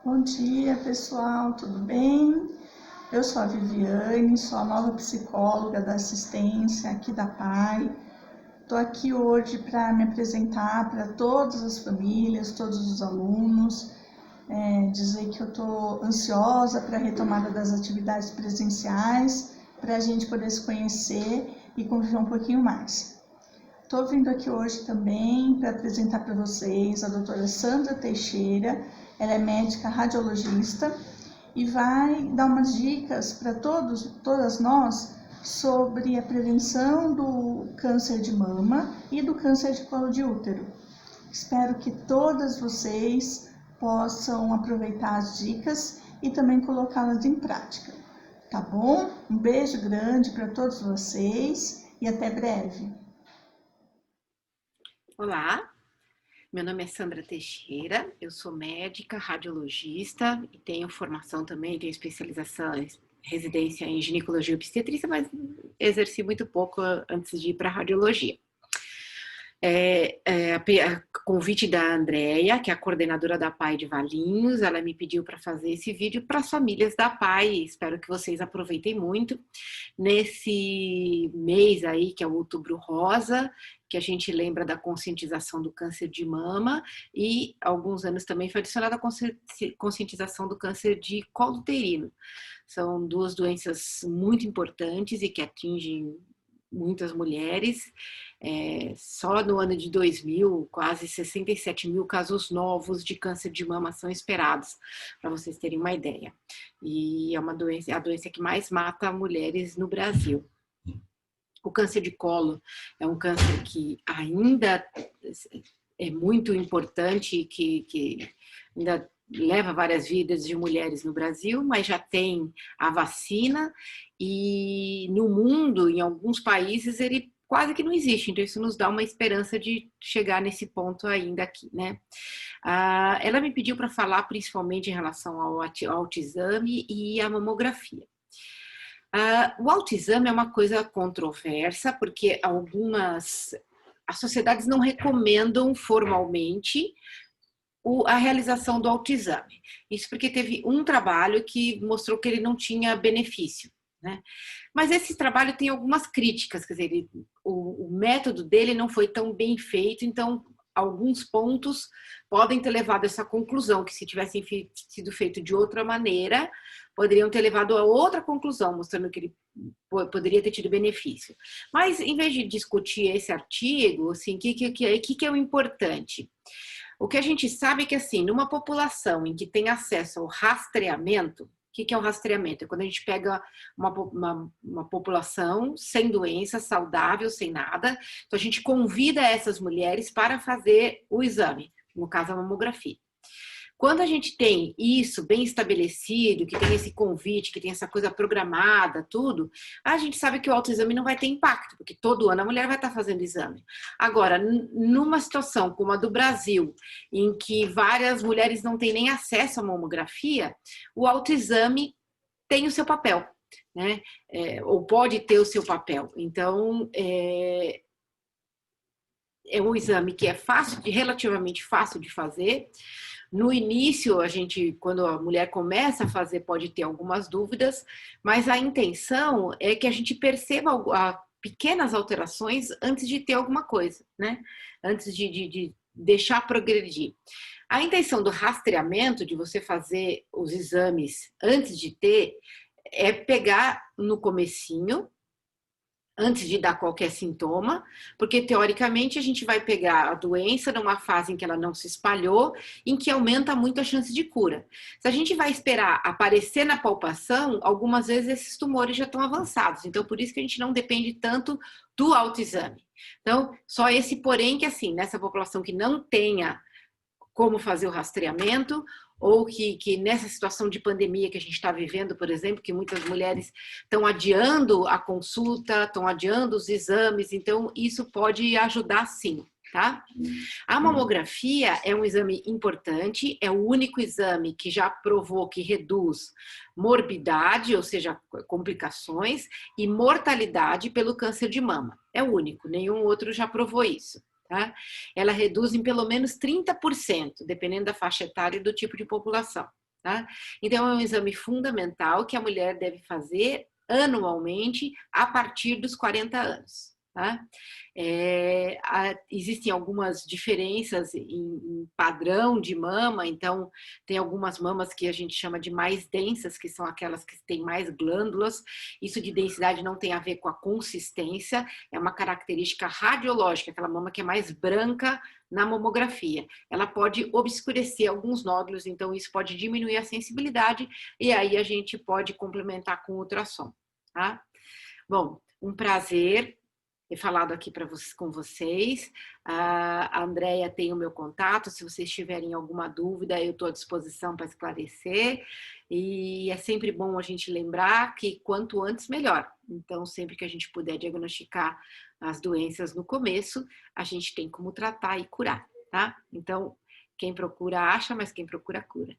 Bom dia, pessoal, tudo bem? Eu sou a Viviane, sou a nova psicóloga da assistência aqui da PAI. Estou aqui hoje para me apresentar para todas as famílias, todos os alunos, dizer que eu estou ansiosa para a retomada das atividades presenciais, para a gente poder se conhecer e conviver um pouquinho mais. Estou vindo aqui hoje também para apresentar para vocês a doutora Sandra Teixeira. Ela é médica radiologista e vai dar umas dicas para todas nós sobre a prevenção do câncer de mama e do câncer de colo de útero. Espero que todas vocês possam aproveitar as dicas e também colocá-las em prática. Tá bom? Um beijo grande para todos vocês e até breve. Olá, meu nome é Sandra Teixeira, eu sou médica, radiologista e tenho formação também, tenho especialização, residência em ginecologia e obstetrícia, mas exerci muito pouco antes de ir para a radiologia. A convite da Andréia, que é a coordenadora da PAI de Valinhos, ela me pediu para fazer esse vídeo para as famílias da PAI. Espero que vocês aproveitem muito nesse mês aí, que é o Outubro Rosa, que a gente lembra da conscientização do câncer de mama e alguns anos também foi adicionada a conscientização do câncer de colo uterino. São duas doenças muito importantes e que atingem muitas mulheres. Só no ano de 2000, quase 67 mil casos novos de câncer de mama são esperados, para vocês terem uma ideia. E é a doença que mais mata mulheres no Brasil. O câncer de colo é um câncer que ainda é muito importante, que ainda leva várias vidas de mulheres no Brasil, mas já tem a vacina e no mundo, em alguns países, ele quase que não existe. Então isso nos dá uma esperança de chegar nesse ponto ainda aqui, né? Ela me pediu para falar principalmente em relação ao autoexame e à mamografia. O autoexame é uma coisa controversa, porque as sociedades não recomendam formalmente a realização do autoexame. Isso porque teve um trabalho que mostrou que ele não tinha benefício, né? Mas esse trabalho tem algumas críticas, quer dizer, o método dele não foi tão bem feito, então alguns pontos podem ter levado a essa conclusão, que se tivessem sido feito de outra maneira, poderiam ter levado a outra conclusão, mostrando que ele poderia ter tido benefício. Mas, em vez de discutir esse artigo, assim, o que é o importante? O que a gente sabe é que, assim, numa população em que tem acesso ao rastreamento, o que é o rastreamento? É quando a gente pega uma população sem doença, saudável, sem nada, então a gente convida essas mulheres para fazer o exame, no caso a mamografia. Quando a gente tem isso bem estabelecido, que tem esse convite, que tem essa coisa programada, tudo, a gente sabe que o autoexame não vai ter impacto, porque todo ano a mulher vai estar fazendo exame. Agora, numa situação como a do Brasil, em que várias mulheres não têm nem acesso à mamografia, o autoexame tem o seu papel, né? Ou pode ter o seu papel. Então, é um exame que é relativamente fácil de fazer. No início, quando a mulher começa a fazer, pode ter algumas dúvidas, mas a intenção é que a gente perceba pequenas alterações antes de ter alguma coisa, né? Antes de deixar progredir. A intenção do rastreamento, de você fazer os exames antes de ter, é pegar no comecinho, antes de dar qualquer sintoma, porque teoricamente a gente vai pegar a doença numa fase em que ela não se espalhou, em que aumenta muito a chance de cura. Se a gente vai esperar aparecer na palpação, algumas vezes esses tumores já estão avançados, então por isso que a gente não depende tanto do autoexame. Então, só esse porém que assim, nessa população que não tenha como fazer o rastreamento, ou que nessa situação de pandemia que a gente está vivendo, por exemplo, que muitas mulheres estão adiando a consulta, estão adiando os exames, então isso pode ajudar sim, tá? A mamografia é um exame importante, é o único exame que já provou que reduz morbidade, ou seja, complicações, e mortalidade pelo câncer de mama. É o único, nenhum outro já provou isso. Tá? Ela reduz em pelo menos 30%, dependendo da faixa etária e do tipo de população. tá? Então, é um exame fundamental que a mulher deve fazer anualmente a partir dos 40 anos. Tá? Existem algumas diferenças em padrão de mama, então tem algumas mamas que a gente chama de mais densas, que são aquelas que têm mais glândulas. Isso de densidade não tem a ver com a consistência, é uma característica radiológica, aquela mama que é mais branca na mamografia. Ela pode obscurecer alguns nódulos, então isso pode diminuir a sensibilidade e aí a gente pode complementar com ultrassom. Tá? Bom, um prazer ter falado aqui com vocês. A Andréia tem o meu contato, se vocês tiverem alguma dúvida, eu estou à disposição para esclarecer. E é sempre bom a gente lembrar que quanto antes, melhor. Então, sempre que a gente puder diagnosticar as doenças no começo, a gente tem como tratar e curar, tá? Então, quem procura acha, mas quem procura cura.